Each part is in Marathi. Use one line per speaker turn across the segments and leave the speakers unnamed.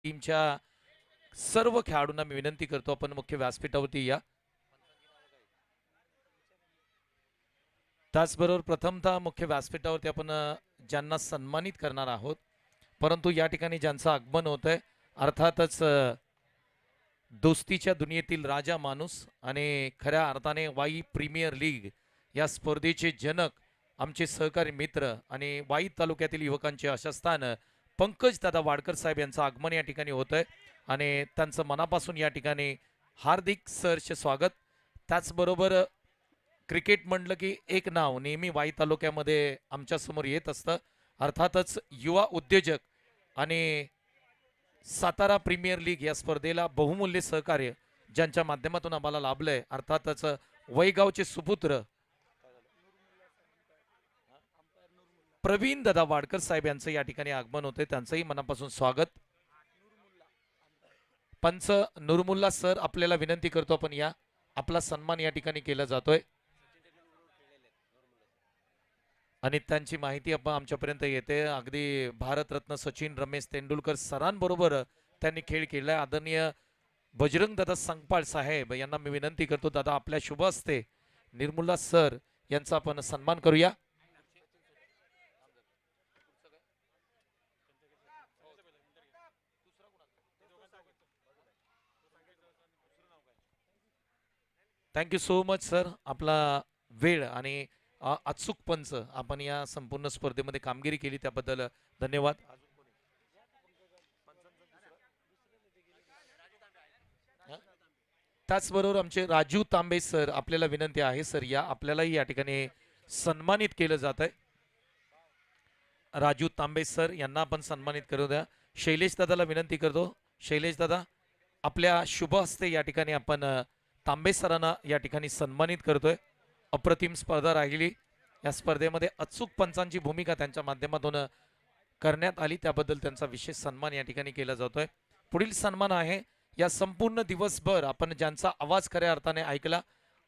टीमच्या सर्व खेळाडूंना मी विनंती करतो आपण मुख्य व्यासपीठावरती या. त्याचबरोबर प्रथमतः मुख्य व्यासपीठावरती आपण ज्यांना सन्मानित करणार आहोत, परंतु या ठिकाणी ज्यांचं आगमन होत आहे अर्थातच दोस्तीच्या दुनियेतील राजा माणूस आणि खऱ्या अर्थाने वाई प्रीमियर लीग या स्पर्धेचे जनक आमचे सहकारी मित्र आणि वाई तालुक्यातील युवकांचे आशास्थान पंकज दादा वाडकर साहेब यांचं आगमन या ठिकाणी होत आहे आणि त्यांचं मनापासून या ठिकाणी हार्दिक सहर्ष स्वागत. त्याचबरोबर क्रिकेट म्हटलं की एक नाव नेहमी वाई तालुक्यामध्ये आमच्यासमोर येत असतं, अर्थातच युवा उद्योजक आणि सातारा प्रीमियर लीग या स्पर्धेला बहुमूल्य सहकार्य ज्यांच्या माध्यमातून आम्हाला लाभलंय अर्थातच वैगावचे सुपुत्र प्रवीण दादा वाडकर साहेब यांचं या ठिकाणी आगमन होते, त्यांचंही मनापासून स्वागत. पंच नुरमुल्ला सर आपल्याला विनंती करतो आपण या, आपला सन्मान या ठिकाणी केला जातोय आणि त्यांची माहिती आपण आमच्यापर्यंत येते. अगदी भारतरत्न सचिन रमेश तेंडुलकर सरांबरोबर त्यांनी खेळ केलाय. आदरणीय बजरंग दादा संगपाळ साहेब यांना मी विनंती करतो, दादा आपल्या शुभ हस्ते निर्मुल्ला सर यांचा आपण सन्मान करूया. थँक्यू सो मच सर, आपला वेळ आणि अचूक पंच आपण या संपूर्ण स्पर्धेमध्ये कामगिरी केली त्याबद्दल धन्यवाद. त्याचबरोबर आमचे राजू तांबे सर आपल्याला विनंती आहे सर या, आपल्यालाही या ठिकाणी सन्मानित केलं जात आहे. राजू तांबे सर यांना आपण सन्मानित करू द्या. शैलेश दादाला विनंती करतो, शैलेश दादा आपल्या शुभ हस्ते या ठिकाणी आपण तांबे सरांना या ठिकाणी सन्मानित करतोय. अप्रतिम स्पर्धा राहिली, या स्पर्धेमध्ये अचूक पंचांची भूमिका त्यांच्या माध्यमातून करण्यात आली, त्याबद्दल त्यांचा विशेष सन्मान या ठिकाणी केला जातोय. पुढील सन्मान आहे या संपूर्ण दिवसभर आपण ज्यांचा आवाज खऱ्या अर्थाने ऐकला.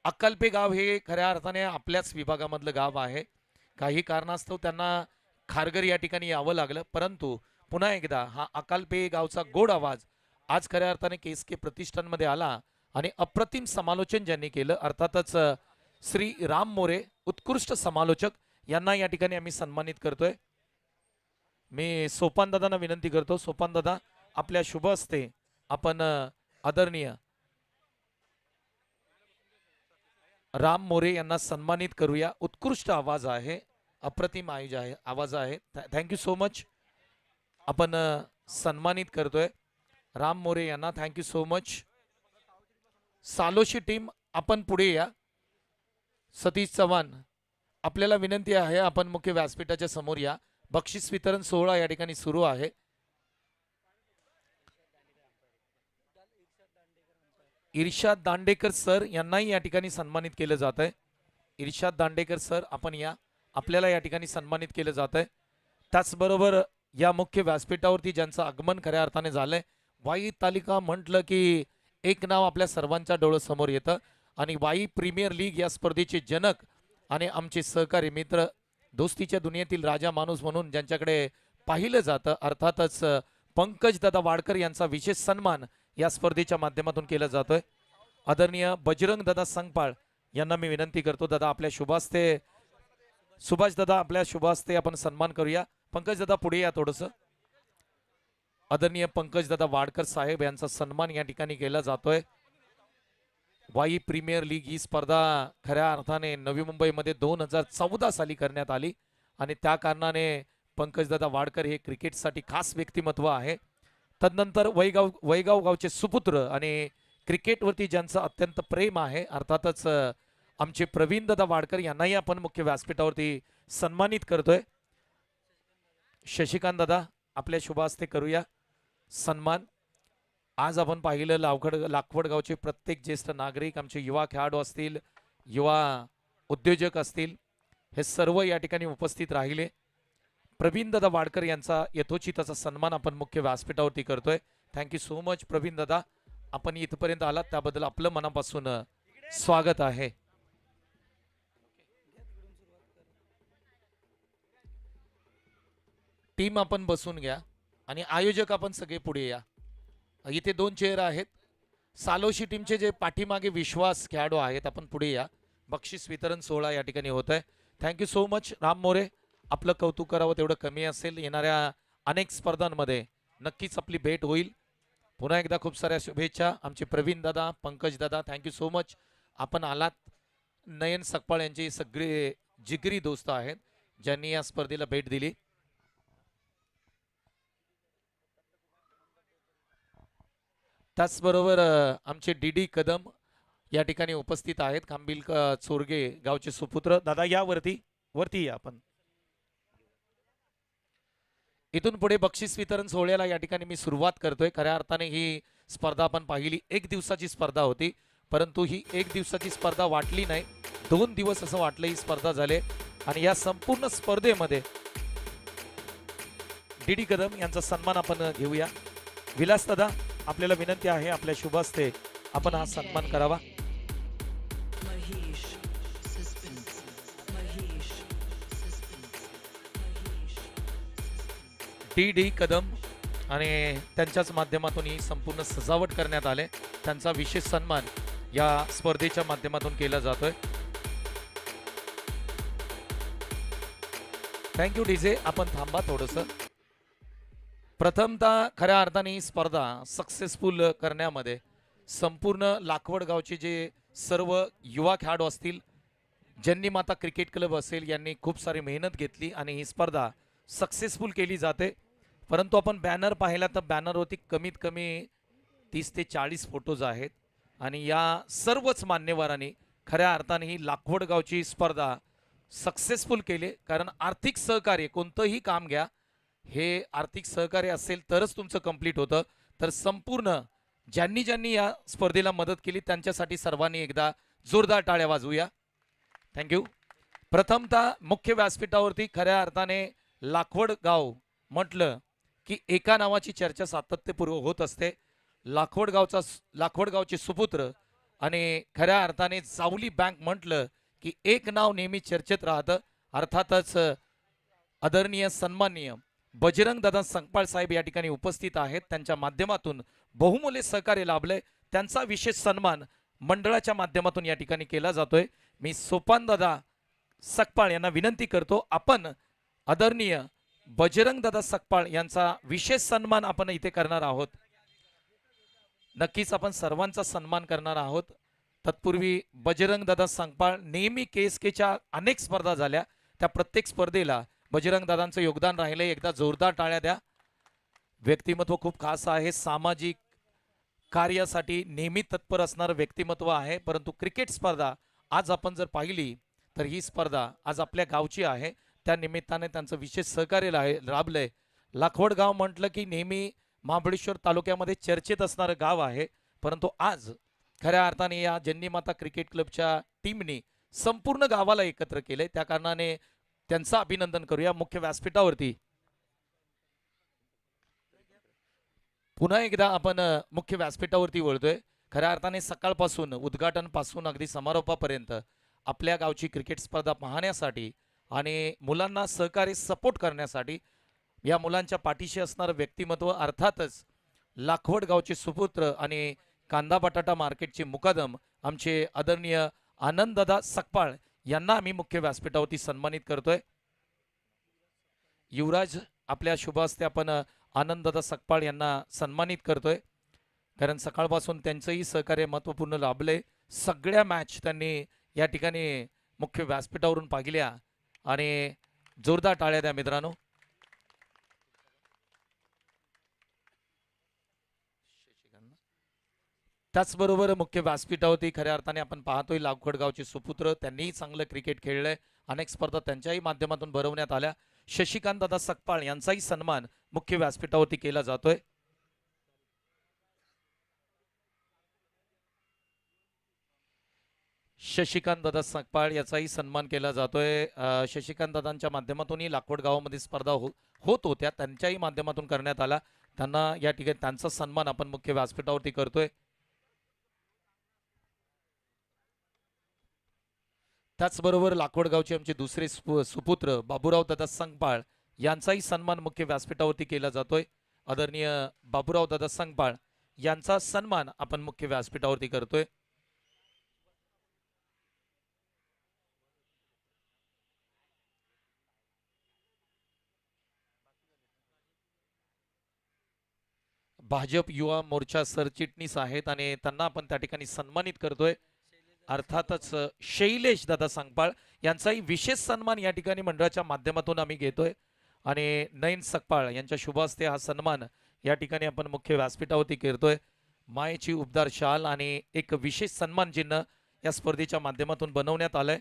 अक्कलपे गाव हे खऱ्या अर्थाने आपल्याच विभागामधलं गाव आहे. काही कारणास्तव त्यांना खारघर या ठिकाणी यावं लागलं, परंतु पुन्हा एकदा हा अक्कलपे गावचा गोड आवाज आज खऱ्या अर्थाने KSK प्रतिष्ठानमध्ये आला आणि अप्रतिम समालोचन ज्यांनी केलं अर्थातच श्री राम मोरे उत्कृष्ट समालोचक यांना या ठिकाणी आम्ही सन्मानित करतोय. मी सोपान दादांना विनंती करतो, सोपान दादा आपल्या शुभ हस्ते आपण आदरणीय राम मोरे यांना सन्मानित करूया. उत्कृष्ट आवाज आहे, अप्रतिम आवाज आहे. थँक्यू सो मच, आपण सन्मानित करतोय राम मोरे यांना. Thank you so much. सालोशी टीम आपण पुढे या. सतीश चव्हाण आपल्याला विनंती आहे आपण मुख्य व्यासपीठाच्या समोर या. बक्षीस वितरण सोहळा या ठिकाणी सुरू आहे. इर्शाद दांडेकर सर यांनाही या ठिकाणी सन्मानित केलं जात आहे. इर्शाद दांडेकर सर आपण या, आपल्याला या ठिकाणी सन्मानित केलं जात आहे. त्याचबरोबर या मुख्य व्यासपीठावरती ज्यांचं आगमन खऱ्या अर्थाने झालंय, वाई तालुका म्हटलं की एक नाव आपल्या सर्वांच्या डोळ्यासमोर येतं आणि वाई प्रीमियर लीग या स्पर्धेचे जनक आणि आमचे सहकारी मित्र, दोस्तीच्या दुनियेतील राजा माणूस म्हणून ज्यांच्याकडे पाहिलं जातं अर्थातच पंकज दादा वाडकर यांचा विशेष सन्मान या स्पर्धेच्या माध्यमातून केला जातोय. आदरणीय बजरंग दादा संगपाळ यांना मी विनंती करतो, दादा आपल्या शुभ हस्ते, सुभाष दादा आपल्या शुभ हस्ते आपण सन्मान करूया. पंकज दादा पुढे या थोडस. आदरणीय पंकज दादा वाडकर साहेब यांचा सन्मान या ठिकाणी केला जातोय. वाई प्रीमियर लीग ही स्पर्धा खऱ्या अर्थाने नवी मुंबईमध्ये 2014 साली करण्यात आली आणि त्या कारणाने पंकजदादा वाडकर हे क्रिकेटसाठी खास व्यक्तिमत्व आहे. तदनंतर वैगाव गावचे सुपुत्र आणि क्रिकेटवरती ज्यांचं अत्यंत प्रेम आहे अर्थातच आमचे प्रवीण दादा वाडकर यांनाही आपण मुख्य व्यासपीठावरती सन्मानित करतोय. शशिकांत दादा आपल्या शुभ हस्ते करूया सन्मान. आज आपण पाहिलं लाखवड गावचे प्रत्येक ज्येष्ठ नागरिक, आमचे युवा खेळाडू असतील, युवा उद्योजक असतील, हे सर्व या ठिकाणी उपस्थित राहिले. प्रवीण दादा वाडकर यांचा यथोचित असा सन्मान आपण मुख्य व्यासपीठावरती करतोय. थँक्यू सो मच प्रवीण दादा, आपण इथपर्यंत आलात त्याबद्दल आपलं मनापासून स्वागत आहे. टीम आपण बसून घ्या आणि आयोजक आपण सगळे पुढे या. इथे 2 चेअर आहेत. सालोशी टीमचे जे पाठीमागे विश्वास खेळाडू आहेत, आपण पुढे या. बक्षीस वितरण सोहळा या ठिकाणी होत आहे. Thank you so much Ram More. आपलं कौतुक करावं तेवढं कमी असेल. येणाऱ्या अनेक स्पर्धांमध्ये नक्कीच आपली भेट होईल. पुन्हा एकदा खूप साऱ्या शुभेच्छा. आमचे प्रवीण दादा, पंकज दादा, थँक्यू सो मच. आपण आलात. नयन सकपाळ यांचे सगळे जिगरी दोस्त आहेत ज्यांनी या स्पर्धेला भेट दिली. त्याचबरोबर आमचे डी कदम या ठिकाणी उपस्थित आहेत. खांबिल चोरगे गावचे सुपुत्र. दादा या वरती या आपण. इथून पुढे बक्षीस वितरण सोहळ्याला या ठिकाणी मी सुरुवात करतोय. खऱ्या अर्थाने ही स्पर्धा आपण पाहिली. 1 दिवसाची स्पर्धा होती, परंतु ही 1 दिवसाची स्पर्धा वाटली नाही, 2 दिवस असं वाटलं ही स्पर्धा झाले. आणि या संपूर्ण स्पर्धेमध्ये डी कदम यांचा सन्मान आपण घेऊया. विलास दादा, आपल्याला विनंती आहे आपल्या शुभ हस्ते आपण हा सन्मान करावा. डी कदम आणि त्यांच्याच माध्यमातून ही संपूर्ण सजावट करण्यात आले. त्यांचा विशेष सन्मान या स्पर्धेच्या माध्यमातून केला जातोय. Thank you DJ. आपण थांबा थोडंसं. प्रथमतः खऱ्या अर्थाने ही स्पर्धा सक्सेसफुल करण्यामध्ये संपूर्ण लाखवड गावचे जे सर्व युवा खेळाडू असतील, ज्यांनी माता क्रिकेट क्लब असेल, यांनी खूप सारी मेहनत घेतली आणि ही स्पर्धा सक्सेसफुल केली जाते. परंतु आपण बॅनर पाहिला तर बॅनरवरती कमीत कमी 30 ते 40 फोटोज आहेत आणि या सर्वच मान्यवरांनी खऱ्या अर्थाने ही लाखवड गावची स्पर्धा सक्सेसफुल केले. कारण आर्थिक सहकार्य, कोणतंही काम घ्या, हे आर्थिक सहकार्य असेल तरच तुमचं कंप्लीट होतं. तर संपूर्ण ज्यांनी ज्यांनी या स्पर्धेला मदत केली त्यांच्यासाठी सर्वांनी एकदा जोरदार टाळ्या वाजवूया. थँक्यू. प्रथमतः मुख्य व्यासपीठावरती खऱ्या अर्थाने लाखवड गाव म्हटलं की एका नावाची चर्चा सातत्यपूर्व होत असते. लाखवड गावचे सुपुत्र आणि खऱ्या अर्थाने जावली बँक म्हटलं की एक नाव नेहमी चर्चेत राहतं. अर्थातच आदरणीय सन्माननीय बजरंग दादा संकपाळ साहेब या ठिकाणी उपस्थित आहेत. त्यांच्या माध्यमातून बहुमूल्य सहकार्य लाभलंय. त्यांचा विशेष सन्मान मंडळाच्या माध्यमातून या ठिकाणी केला जातोय. मी सोपान दादा सकपाळ यांना विनंती करतो, आपण आदरणीय बजरंग दादा सकपाळ यांचा विशेष सन्मान आपण इथे करणार आहोत. नक्कीच आपण सर्वांचा सन्मान करणार आहोत. तत्पूर्वी बजरंग दादा सकपाळ नेहमी KSKच्या अनेक स्पर्धा झाल्या, त्या प्रत्येक स्पर्धेला बजरंग दादांचं योगदान राहिले. एकदा जोरदार टाळ्या द्या. व्यक्तिमत्व खूप खास आहे. सामाजिक कार्यासाठी नेहमी तत्पर असणारं व्यक्तिमत्व आहे. परंतु क्रिकेट स्पर्धा आज आपण जर पाहिली तर ही स्पर्धा आज आपल्या गावची आहे. त्या निमित्ताने त्यांचं विशेष सहकार्य लाभलंय. लाखवड गाव म्हटलं की नेहमी महाबळेश्वर तालुक्यामध्ये चर्चेत असणारं गाव आहे. परंतु आज खऱ्या अर्थाने या जन्नीमाता क्रिकेट क्लबच्या टीमने संपूर्ण गावाला एकत्र केले. त्या कारणाने त्यांचं अभिनंदन करूया. मुख्य व्यासपीठावरती पुन्हा एकदा आपण मुख्य व्यासपीठावरती वळतोय. खऱ्या अर्थाने सकाळपासून उद्घाटन पासून अगदी समारोपापर्यंत आपल्या गावची क्रिकेट स्पर्धा पाहण्यासाठी आणि मुलांना सहकार्य सपोर्ट करण्यासाठी या मुलांच्या पाठीशी असणारं व्यक्तिमत्व अर्थातच लाखवड गावचे सुपुत्र आणि कांदा बटाटा मार्केटचे मुकादम आमचे आदरणीय आनंददादा सकपाळ यांना आम्ही मुख्य व्यासपीठावरती सन्मानित करतोय. युवराज, आपल्या शुभ हस्ते आपण आनंददादा सकपाळ यांना सन्मानित करतोय. कारण सकाळपासून त्यांचंही सहकार्य महत्त्वपूर्ण लाभले. सगळ्या मॅच त्यांनी या ठिकाणी मुख्य व्यासपीठावरून पाहिल्या आणि जोरदार टाळ्या द्या मित्रांनो. त्याचबरोबर मुख्य व्यासपीठावरती खऱ्या अर्थाने आपण पाहतोय लाखवड गावचे सुपुत्र, त्यांनीही चांगलं क्रिकेट खेळलंय. अनेक स्पर्धा त्यांच्याही माध्यमातून भरवण्यात आल्या. शशिकांत दादा सकपाळ यांचाही सन्मान मुख्य व्यासपीठावरती केला जातोय. शशिकांत दादा सकपाळ याचाही सन्मान केला जातोय. शशिकांत दादांच्या माध्यमातूनही लाखवड गावामध्ये स्पर्धा होत होत्या, त्यांच्याही माध्यमातून करण्यात आला. त्यांना या ठिकाणी त्यांचा सन्मान आपण मुख्य व्यासपीठावरती करतोय. त्याचबरोबर लाखवड गावचे आमचे दुसरे सुपुत्र बाबूराव दादा संकपाळ यांचाही सन्मान मुख्य व्यासपीठावरती केला जातोय. आदरणीय बाबूराव दादा संकपाळ यांचा सन्मान आपण मुख्य व्यासपीठावरती करतोय। भाजप युवा मोर्चा सरचिटणीस आहेत आणि त्यांना आपण त्या ठिकाणी सन्मानित करतोय। अर्थातच शैलेश दादा सांगपाळ यांचाही विशेष सन्मान या ठिकाणी मंडळाच्या माध्यमातून आम्ही घेतोय आणि नयन सकपाळ यांच्या शुभ हस्ते हा सन्मान या ठिकाणी आपण मुख्य व्यासपीठावरती करतोय। मायेची उबदार शाल आणि एक विशेष सन्मान चिन्ह या स्पर्धेच्या माध्यमातून बनवण्यात आलंय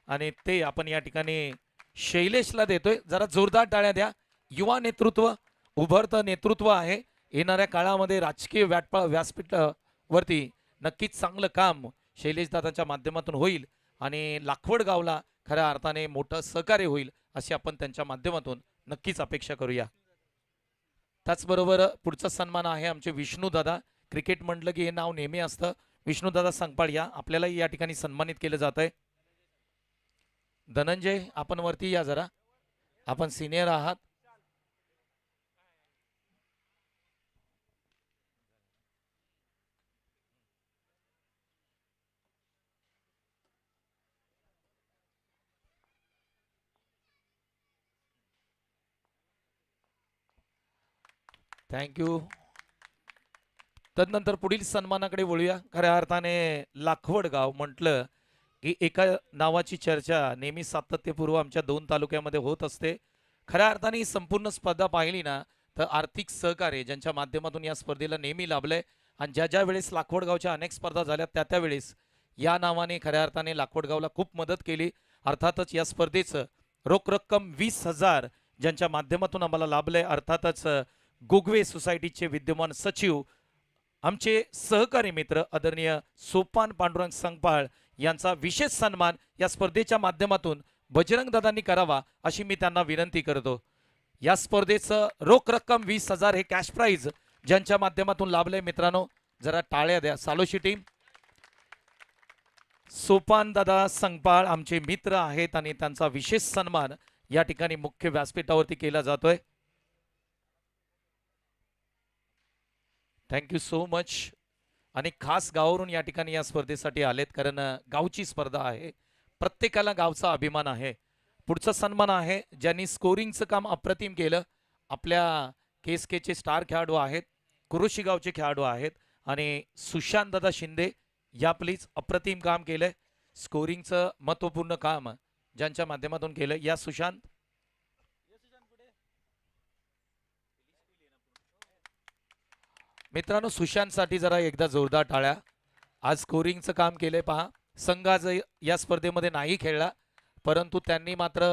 आणि ते आपण या ठिकाणी शैलेशला देतोय। जरा जोरदार टाळ्या द्या। युवा नेतृत्व, उभरतं नेतृत्व आहे। येणाऱ्या काळामध्ये राजकीय व्यासपीठावरती नक्कीच चांगलं काम शैलेश दादाच्या माध्यमातून होईल आणि लाखवड गावला खऱ्या अर्थाने मोठं सहकार्य होईल अशी आपण त्यांच्या माध्यमातून नक्कीच अपेक्षा करूया। त्याचबरोबर पुढचा सन्मान आहे आमचे विष्णू दादा। क्रिकेट म्हटलं की हे नाव नेहमी असतं। विष्णू दादा सांगपाळ या आपल्यालाही या ठिकाणी सन्मानित केलं जात आहे। धनंजय आपण वरती या जरा, आपण सिनियर आहात। थँक्यू। तदनंतर पुढील सन्मानाकडे वळूया। खऱ्या अर्थाने लाखवड गाव म्हटलं की एका नावाची चर्चा नेहमी सातत्यपूर्व आमच्या 2 तालुक्यामध्ये होत असते। खऱ्या अर्थाने ही संपूर्ण स्पर्धा पाहिली ना तर आर्थिक सहकार्य ज्यांच्या माध्यमातून या स्पर्धेला नेहमी लाभलंय आणि ज्या ज्या वेळेस लाखवड गावच्या अनेक स्पर्धा झाल्या त्या वेळेस या नावाने खऱ्या अर्थाने लाखवड गावला खूप मदत केली। अर्थातच या स्पर्धेचं रोख रक्कम 20,000 ज्यांच्या माध्यमातून आम्हाला लाभलंय। अर्थातच गोगवे सोसायटीचे विद्यमान सचिव आमचे सहकारी मित्र आदरणीय सोपान पांडुरंग संगपाळ यांचा विशेष सन्मान या स्पर्धेच्या माध्यमातून बजरंग दादांनी करावा अशी मी त्यांना विनंती करतो। या स्पर्धेचं रोख रक्कम 20,000 हे कॅश प्राइज ज्यांच्या माध्यमातून लाभलंय मित्रांनो जरा टाळ्या द्या। सालोशी टीम, सोपान दादा संगपाळ आमचे मित्र आहेत आणि त्यांचा विशेष सन्मान या ठिकाणी मुख्य व्यासपीठावरती केला जातोय। Thank you so much. आणि खास गावावरून या ठिकाणी या स्पर्धेसाठी आलेत कारण गावची स्पर्धा आहे। प्रत्येकाला गावचा अभिमान आहे। पुढचा सन्मान आहे ज्यांनी स्कोरिंगचं काम अप्रतिम केलं। आपल्या केएसकेचे स्टार खेळाडू आहेत, कुरुशी गावचे खेळाडू आहेत आणि सुशांत दादा शिंदे या प्लीज अप्रतिम काम केलंय। स्कोरिंगचं महत्त्वपूर्ण काम ज्यांच्या माध्यमातून केलं या सुशांत। मित्रांनो सुशांतसाठी जरा एकदा जोरदार टाळ्या। आज स्कोरिंगचं काम केलंय पहा। संघ आज या स्पर्धेमध्ये नाही खेळला परंतु त्यांनी मात्र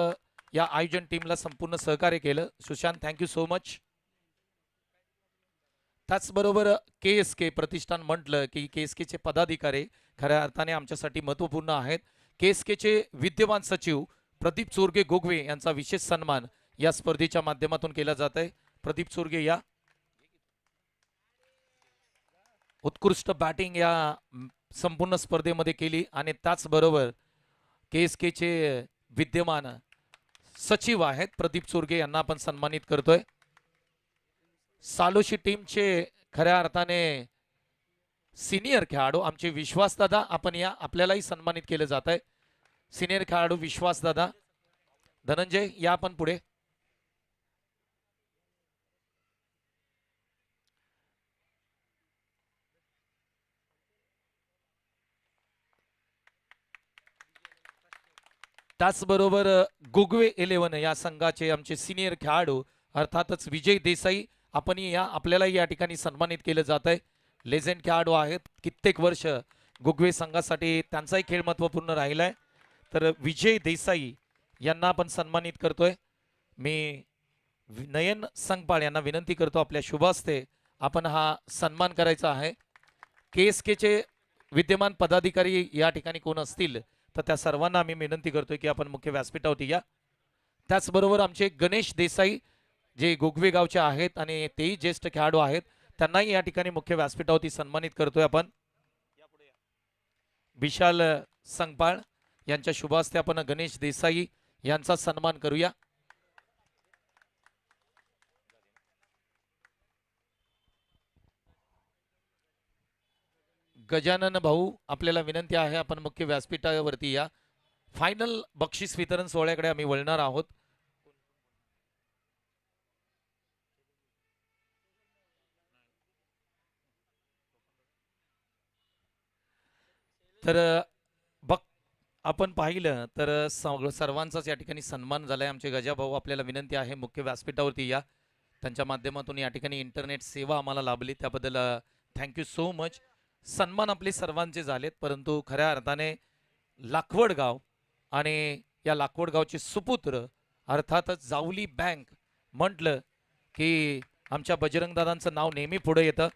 या आयोजन टीमला संपूर्ण सहकार्य केलं। Sushant thank you so much. त्याचबरोबर केएसके प्रतिष्ठान म्हटलं की केएसकेचे पदाधिकारी खऱ्या अर्थाने आमच्यासाठी महत्त्वपूर्ण आहेत। केएसकेचे विद्यमान सचिव प्रदीप चोरगे गोगवे यांचा विशेष सन्मान या स्पर्धेच्या माध्यमातून केला जात आहे। प्रदीप चोरगे या उत्कृष्ट बॅटिंग या संपूर्ण स्पर्धेमध्ये केली आणि त्याचबरोबर केएसकेचे विद्यमान सचिव आहेत प्रदीप चोरगे यांना आपण सन्मानित करतोय। सालोशी टीमचे खऱ्या अर्थाने सिनियर खेळाडू आमचे विश्वास दादा आपण या आपल्यालाही सन्मानित केले जात आहे। सिनियर खेळाडू विश्वास दादा। धनंजय या आपण पुढे। त्याचबरोबर गोगवे 11 या संघाचे आमचे सिनियर खेळाडू अर्थातच विजय देसाई आपण या आपल्यालाही या ठिकाणी सन्मानित केलं जात आहे। लेजेंड खेळाडू आहेत, कित्येक वर्ष गोगवे संघासाठी त्यांचाही खेळ महत्त्वपूर्ण राहिलाय। तर विजय देसाई यांना आपण सन्मानित करतोय। मी नयन संगपाळ यांना विनंती करतो आपल्या शुभ हस्ते आपण हा सन्मान करायचा आहे। केएसकेचे विद्यमान पदाधिकारी या ठिकाणी कोण असतील तर त्या सर्वांना आम्ही विनंती करतोय की आपण मुख्य व्यासपीठावरती या। त्याचबरोबर आमचे गणेश देसाई जे गोगवे गावचे आहेत आणि तेही ज्येष्ठ खेळाडू आहेत त्यांनाही या ठिकाणी मुख्य व्यासपीठावरती सन्मानित करतोय आपण। विशाल संगपाळ यांच्या शुभ हस्ते आपण गणेश देसाई यांचा सन्मान करूया। गजानन भाऊ, आपल्याला विनंती आहे आपण मुख्य व्यासपीठावरती या. फायनल बक्षीस वितरण सोहळ्याकडे आम्ही वळणार आहोत. तर बघ, आपण पाहिलं तर सर्वांचाच या ठिकाणी सन्मान झालाय. आमचे गजा भाऊ, आपल्याला विनंती आहे मुख्य व्यासपीठावरती या. त्यांच्या माध्यमातून या ठिकाणी इंटरनेट सेवा आम्हाला लाभली, त्याबद्दल थँक्यू सो मच. सन्मान आपले सर्वांचे झालेत, परंतु खऱ्या अर्थाने लाखवड गाव आणि या लाखवड गावचे सुपुत्र अर्थातच जावली बँक म्हटलं की आमच्या बजरंगदादांचं नाव नेहमी पुढे येतं.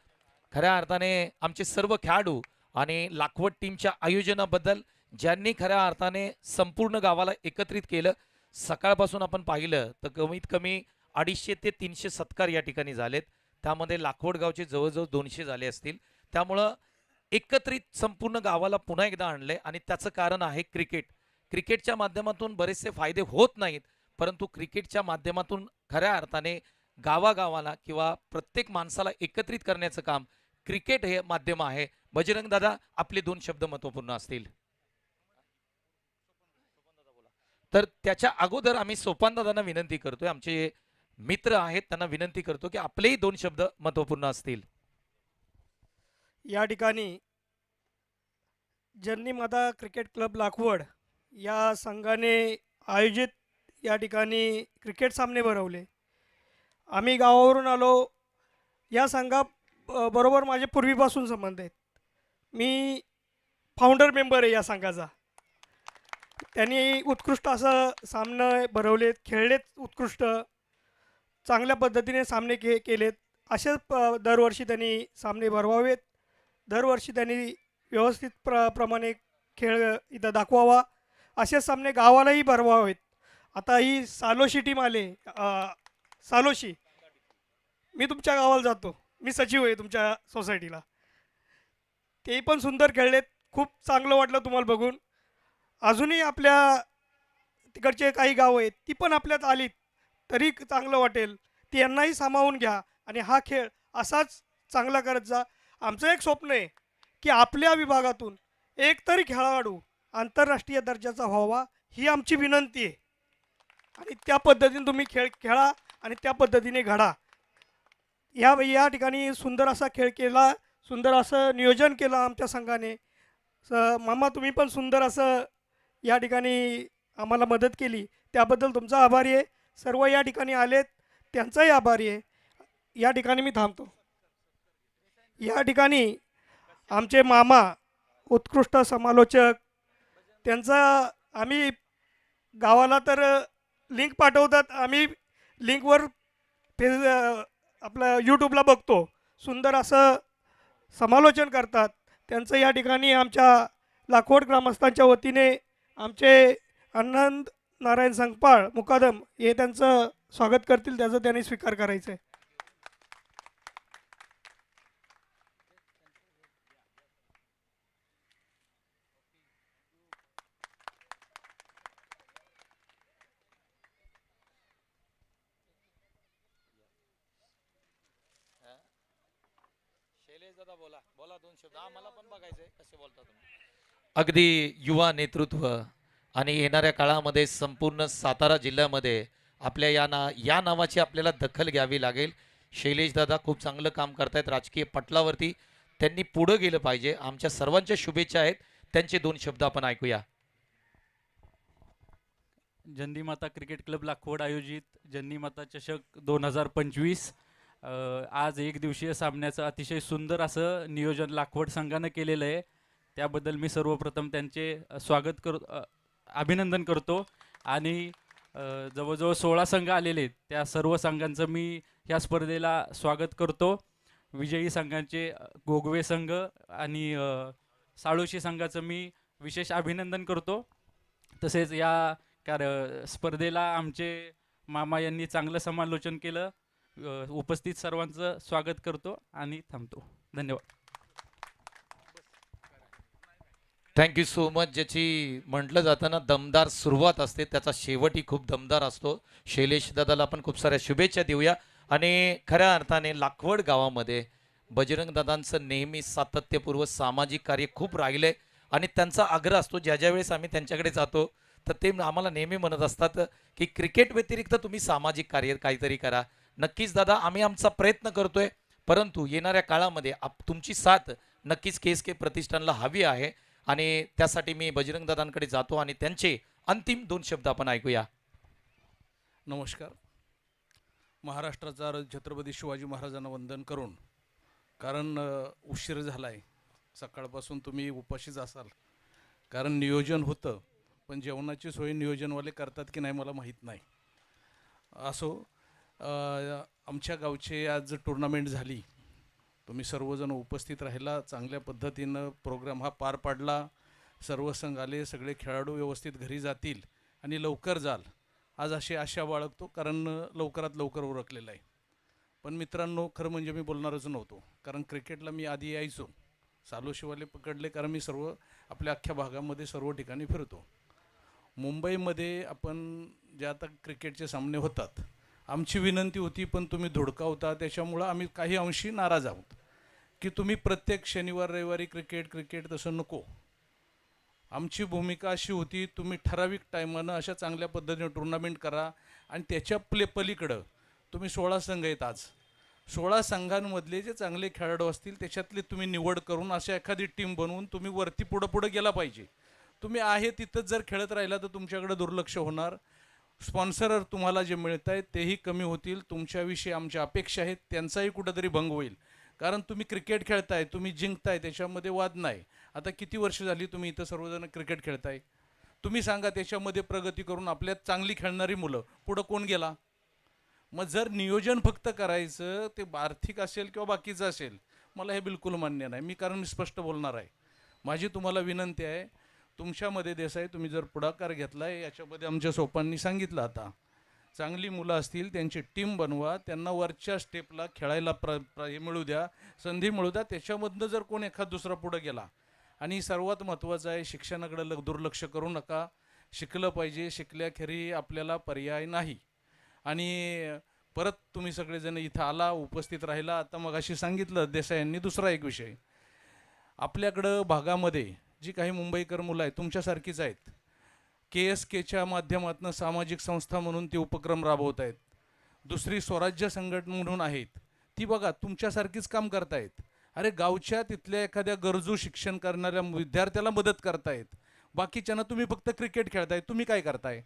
खऱ्या अर्थाने आमचे सर्व खेळाडू आणि लाखवड टीमच्या आयोजनाबद्दल ज्यांनी खऱ्या अर्थाने संपूर्ण गावाला एकत्रित केलं. सकाळपासून आपण पाहिलं तर कमीत कमी 250 ते 300 सत्कार या ठिकाणी झालेत, त्यामध्ये लाखवड गावचे जवळजवळ 200 झाले असतील. त्यामुळं एकत्रित संपूर्ण गावाला पुन्हा एकदा आणले आणि त्याचं कारण आहे क्रिकेट. क्रिकेटच्या माध्यमातून बरेचसे फायदे होत नाहीत, परंतु क्रिकेटच्या माध्यमातून खऱ्या अर्थाने गावागावाला किंवा प्रत्येक माणसाला एकत्रित करण्याचं काम क्रिकेट हे माध्यम आहे. बजरंग दादा, आपले 2 शब्द महत्त्वपूर्ण असतील. तर त्याच्या अगोदर आम्ही सोपान दादांना विनंती करतोय, आमचे मित्र आहेत त्यांना विनंती करतो की आपलेही 2 शब्द महत्त्वपूर्ण असतील.
या ठिकाणी जननी माता क्रिकेट क्लब लाखवड या संघाने आयोजित या ठिकाणी क्रिकेट सामने भरवले. आम्ही गावावरून आलो. या संघा बरोबर माझे पूर्वीपासून संबंध आहेत. मी फाउंडर मेंबर आहे या संघाचा. त्यांनी उत्कृष्ट असं सामने भरवलेत, खेळलेत उत्कृष्ट, चांगल्या पद्धतीने सामने केलेत. असेच दरवर्षी त्यांनी सामने भरवावेत. दरवर्षी त्यांनी व्यवस्थित प्रमाणे खेळ इथं दाखवावा. असे सामने गावालाही भरवावेत. आता ही सालोशी टीम आले, सालोशी, मी तुमच्या गावाला जातो, मी सचिव आहे तुमच्या सोसायटीला. तेही पण सुंदर खेळलेत. खूप चांगलं वाटलं तुम्हाला बघून. अजूनही आपल्या तिकडचे काही गावं आहेत ती पण आपल्यात आलीत तरी चांगलं वाटेल. ती यांनाही सामावून घ्या आणि हा खेळ असाच चांगला करत जा. आमचं एक स्वप्न आहे की आपल्या विभागातून एक तरी खेळाडू आंतरराष्ट्रीय दर्जाचा व्हावा, ही आमची विनंती आहे. आणि त्या पद्धतीने तुम्ही खेळा आणि त्या पद्धतीने घडा. या ठिकाणी सुंदर असा खेळ केला, सुंदर असं नियोजन केलं आमच्या संघाने. मामा, तुम्ही पण सुंदर असं या ठिकाणी आम्हाला मदत केली, त्याबद्दल तुमचा आभारी आहे. सर्व या ठिकाणी आलेत त्यांचाही आभारी आहे. या ठिकाणी मी थांबतो. या ठिकाणी आमचे मामा उत्कृष्ट समालोचक, त्यांचा आम्ही गावाला तर लिंक पाठवतात, आम्ही लिंकवर आपलं यूट्यूबला बघतो. सुंदर असं समालोचन करतात. त्यांचं या ठिकाणी आमच्या लाखवड ग्रामस्थांच्या वतीने आमचे आनंद नारायण संगपाळ मुकादम हे त्यांचं स्वागत करतील, त्याचं त्यांनी स्वीकार करायचं आहे.
अगदी युवा नेतृत्व आणि येणाऱ्या काळामध्ये संपूर्ण सातारा जिल्ह्यामध्ये आपल्या या नावाची आपल्याला दखल घ्यावी लागेल. शैलेश दादा खूप चांगलं काम करतायत राजकीय पटलावरती, त्यांनी पुढे गेलं पाहिजे. आमच्या सर्वांच्या शुभेच्छा आहेत. त्यांचे 2 शब्द आपण ऐकूया.
जननी माता क्रिकेट क्लब लाखवड आयोजित जननी माता चषक 2025 आज एक दिवसीय सामन्याचं अतिशय सुंदर असं नियोजन लाखवड संघानं केलेलं आहे. त्याबद्दल मी सर्वप्रथम त्यांचे अभिनंदन करतो. आणि जवळजवळ 16 संघ आलेले आहेत, त्या सर्व संघांचं मी ह्या स्पर्धेला स्वागत करतो. विजयी संघांचे गोगवे संघ आणि साळोशी संघाचं मी विशेष अभिनंदन करतो. तसेच या स्पर्धेला आमचे मामा यांनी चांगलं समालोचन केलं. उपस्थित सर्वांचं स्वागत करतो आणि थांबतो. धन्यवाद.
Thank you so much. ज्याची म्हटलं जातं ना दमदार सुरुवात असते, त्याचा शेवटही खूप दमदार असतो. शैलेश दादाला आपण खूप साऱ्या शुभेच्छा देऊया. आणि खऱ्या अर्थाने लाखवड गावामध्ये बजरंग दादांचं नेहमी सातत्यपूर्व सामाजिक कार्य खूप राहिलंय आणि त्यांचा आग्रह असतो ज्या ज्या वेळेस आम्ही त्यांच्याकडे जातो तर ते आम्हाला नेहमी म्हणत असतात की क्रिकेट व्यतिरिक्त तुम्ही सामाजिक कार्य काहीतरी करा. नक्कीच दादा आम्ही आमचा प्रयत्न करतोय, परंतु येणाऱ्या काळामध्ये तुमची साथ नक्कीच KSK प्रतिष्ठानला हवी आहे आणि त्यासाठी मी बजरंग दादांकडे जातो आणि त्यांचे अंतिम 2 शब्द आपण ऐकूया.
नमस्कार. महाराष्ट्राचा छत्रपती शिवाजी महाराजांना वंदन करून, कारण उशीर झाला आहे, सकाळपासून तुम्ही उपाशीच असाल, कारण नियोजन होतं पण जेवणाची सोय नियोजनवाले करतात की नाही मला माहीत नाही. असो, आमच्या गावचे आज टुर्नामेंट झाली, तुम्ही सर्वजण उपस्थित राहिला, चांगल्या पद्धतीनं प्रोग्राम हा पार पाडला, सर्व संघ आले, सगळे खेळाडू व्यवस्थित घरी जातील आणि लवकर जाल आज अशी आशा बाळगतो, कारण लवकरात लवकर उरकलेलं आहे. पण मित्रांनो, खरं म्हणजे मी बोलणारच नव्हतो, कारण क्रिकेटला मी आधी यायचो, सालोशिवाले पकडले, कारण मी सर्व आपल्या अख्ख्या भागामध्ये सर्व ठिकाणी फिरतो. मुंबईमध्ये आपण जे आता क्रिकेटचे सामने होतात, आमची विनंती होती पण तुम्ही धुडकावता, त्याच्यामुळं आम्ही काही अंशी नाराज आहोत की तुम्ही प्रत्येक शनिवार रविवारी क्रिकेट तसं नको. आमची भूमिका अशी होती, तुम्ही ठराविक टायमानं अशा चांगल्या पद्धतीने टुर्नामेंट करा आणि त्याच्या पलीकडं तुम्ही 16 संघ आहेत आज, 16 संघांमधले जे चांगले खेळाडू असतील त्याच्यातले तुम्ही निवड करून अशा एखादी टीम बनवून तुम्ही वरती पुढं गेला पाहिजे. तुम्ही आहे तिथंच जर खेळत राहिला तर तुमच्याकडे दुर्लक्ष होणार, स्पॉन्सर तुम्हाला जे मिळत आहेत तेही कमी होतील, तुमच्याविषयी आमच्या अपेक्षा आहेत त्यांचाही कुठंतरी भंग होईल. कारण तुम्ही क्रिकेट खेळताय, तुम्ही जिंकताय, त्याच्यामध्ये वाद नाही. आता किती वर्ष झाली तुम्ही इथं सर्वजण क्रिकेट खेळताय, तुम्ही सांगा, त्याच्यामध्ये प्रगती करून आपल्यात चांगली खेळणारी मुलं पुढं कोण गेला? मग जर नियोजन फक्त करायचं ते आर्थिक असेल किंवा बाकीचं असेल, मला हे बिलकुल मान्य नाही. कारण मी स्पष्ट बोलणार आहे. माझी तुम्हाला विनंती आहे, तुमच्यामध्ये देसाई तुम्ही जर पुढाकार घेतला आहे, याच्यामध्ये आमच्या सोपांनी सांगितलं, आता चांगली मुलं असतील त्यांची टीम बनवा, त्यांना वरच्या स्टेपला खेळायला हे मिळू द्या, संधी मिळू द्या, त्याच्यामधनं जर कोण एखाद दुसरा पुढं गेला. आणि सर्वात महत्त्वाचं आहे, शिक्षणाकडे दुर्लक्ष करू नका, शिकलं पाहिजे, शिकल्याखेरी आपल्याला पर्याय नाही. आणि परत तुम्ही सगळेजण इथं आला, उपस्थित राहिला. आता मग अशी सांगितलं देसाई यांनी दुसरा एक विषय, आपल्याकडं भागामध्ये जी काही मुंबईकर मुलं आहेत तुमच्यासारखीच आहेत, KSKच्या माध्यमातून सामाजिक संस्था म्हणून ते उपक्रम राबवत आहेत. दुसरी स्वराज्य संघटना म्हणून आहेत, ती बघा तुमच्यासारखीच काम करतायत. अरे गावच्या तिथल्या एखाद्या गरजू शिक्षण करणाऱ्या विद्यार्थ्याला मदत करतायत. बाकीच्यांना तुम्ही फक्त क्रिकेट खेळताय, तुम्ही काय करताय?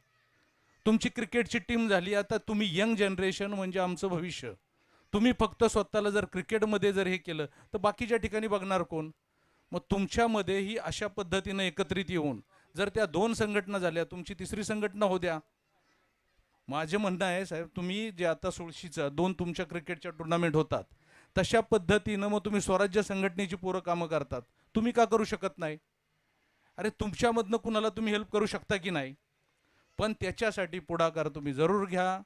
तुमची क्रिकेटची टीम झाली, आता तुम्ही यंग जनरेशन म्हणजे आमचं भविष्य, तुम्ही फक्त स्वतःला जर क्रिकेटमध्ये जर हे केलं तर बाकीच्या ठिकाणी बघणार कोण? मग तुमच्यामध्येही अशा पद्धतीनं एकत्रित येऊन जर त्या 2 संघटना झाल्या, तुमची तिसरी संघटना हो द्या. माझे म्हणणं आहे साहेब, तुम्ही जे आता 16चा 2 तुमच्या क्रिकेटच्या टुर्नामेंट होतात, तशा पद्धतीनं मग तुम्ही स्वराज्य संघटनेची पोरं कामं करतात, तुम्ही का करू शकत नाही? अरे तुमच्यामधनं कुणाला तुम्ही हेल्प करू शकता की नाही? पण त्याच्यासाठी पुढाकार तुम्ही जरूर घ्या.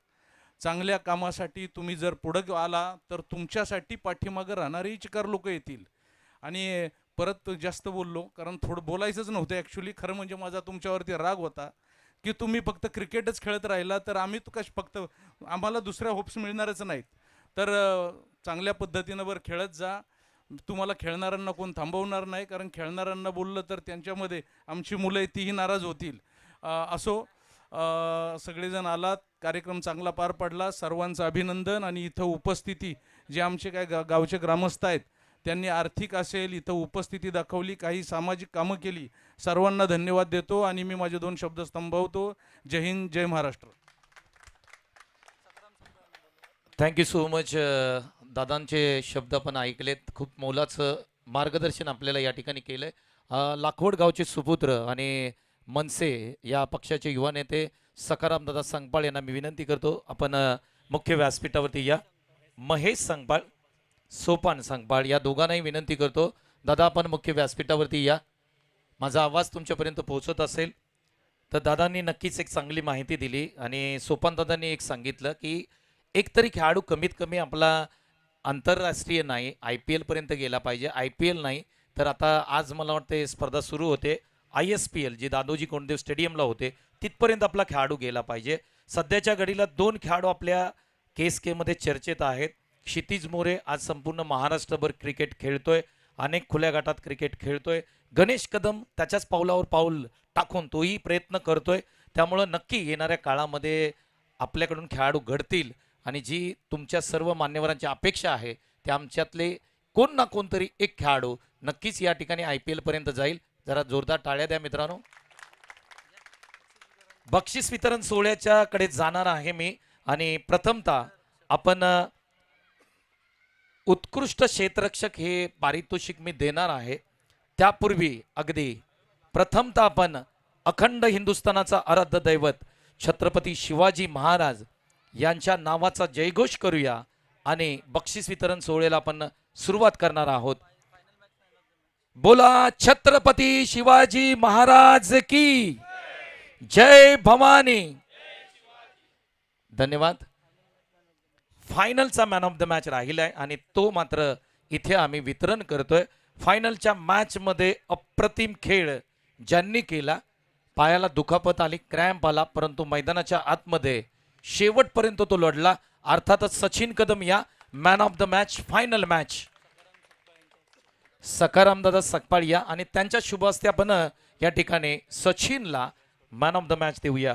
चांगल्या कामासाठी तुम्ही जर पुढं आला तर तुमच्यासाठी पाठीमागं राहणारेही चिकार लोक येतील. आणि परत जास्त बोललो, कारण थोडं बोलायचंच नव्हतं ॲक्च्युली. खरं म्हणजे माझा तुमच्यावरती राग होता की तुम्ही फक्त क्रिकेटच खेळत राहिला तर आम्ही फक्त आम्हाला दुसऱ्या होप्स मिळणारच नाहीत. तर चांगल्या पद्धतीनं बरं खेळत जा. तुम्हाला खेळणाऱ्यांना कोण थांबवणार नाही, कारण खेळणाऱ्यांना बोललं तर त्यांच्यामध्ये आमची मुलं आहेत तीही नाराज होतील. असो, सगळेजण आलात, कार्यक्रम चांगला पार पडला, सर्वांचं अभिनंदन. आणि इथं उपस्थिती जे आमचे काय गावचे ग्रामस्थ आहेत त्यांनी आर्थिक असेल इथं उपस्थिती दाखवली, काही सामाजिक कामं केली, सर्वांना धन्यवाद देतो आणि मी माझे 2 शब्द स्तंभवतो. जय हिंद, जय महाराष्ट्र.
Thank you so much. दादांचे शब्द आपण ऐकलेत, खूप मोलाचं मार्गदर्शन आपल्याला या ठिकाणी केलंय. लाखवड गावचे सुपुत्र आणि मनसे या पक्षाचे युवा नेते सखाराम दादा संगपाळ यांना मी विनंती करतो, आपण मुख्य व्यासपीठावरती या. महेश संगपाळ, सोपान संगपाळ या दोघांनाही विनंती करतो, दादा आपण मुख्य व्यासपीठावरती या. माझा आवाज तुमच्यापर्यंत पोहोचत असेल तर दादांनी नक्कीच एक चांगली माहिती दिली. आणि सोपान दादांनी एक सांगितलं की एकतरी खेळाडू कमीत कमी आपला आंतरराष्ट्रीय नाही, IPL पर्यंत गेला पाहिजे. IPL नाही तर आता आज मला वाटते स्पर्धा सुरू होते, ISPL जी दादोजी कोंडदेव स्टेडियमला होते, तिथपर्यंत आपला खेळाडू गेला पाहिजे. सध्याच्या घडीला 2 खेळाडू आपल्या KSK मध्ये चर्चेत आहेत. क्षितिज मोरे आज संपूर्ण महाराष्ट्रभर क्रिकेट खेळतोय, अनेक खुल्या गटात क्रिकेट खेळतोय. गणेश कदम त्याच्याच पावलावर पाऊल टाकून तोही प्रयत्न करतोय. त्यामुळं नक्की येणाऱ्या काळामध्ये आपल्याकडून खेळाडू घडतील आणि जी तुमच्या सर्व मान्यवरांची अपेक्षा आहे ते आमच्यातले कोण ना कोणतरी एक खेळाडू नक्कीच या ठिकाणी IPL पर्यंत जाईल. जरा जोरदार टाळ्या द्या मित्रांनो. बक्षीस वितरण सोहळ्याच्या कडे जाणार आहे मी आणि प्रथमतः आपण उत्कृष्ट क्षेत्ररक्षक हे पारितोषिक मी देणार आहे. त्यापूर्वी अगदी प्रथमतः आपण अखंड हिंदुस्थानाचा आराध्य दैवत छत्रपती शिवाजी महाराज यांच्या नावाचा जयघोष करूया आणि बक्षीस वितरण सोहळ्याला आपण सुरुवात करणार आहोत. बोला छत्रपती शिवाजी महाराज की जय भवानी. धन्यवाद. फायनलचा मॅन ऑफ द मॅच राहिलाय आणि तो मात्र इथे आम्ही वितरण करतोय. फायनलच्या मॅच मध्ये अप्रतिम खेळ ज्यांनी केला, पायाला दुखापत आली, क्रॅम्प आला, परंतु मैदानाच्या आतमध्ये शेवटपर्यंत तो लढला. अर्थातच सचिन कदम या man of the match final match. Sakharam दादा सकपाळ या आणि त्यांच्या शुभ हस्ते आपण या ठिकाणी सचिनला मॅन ऑफ द मॅच देऊया.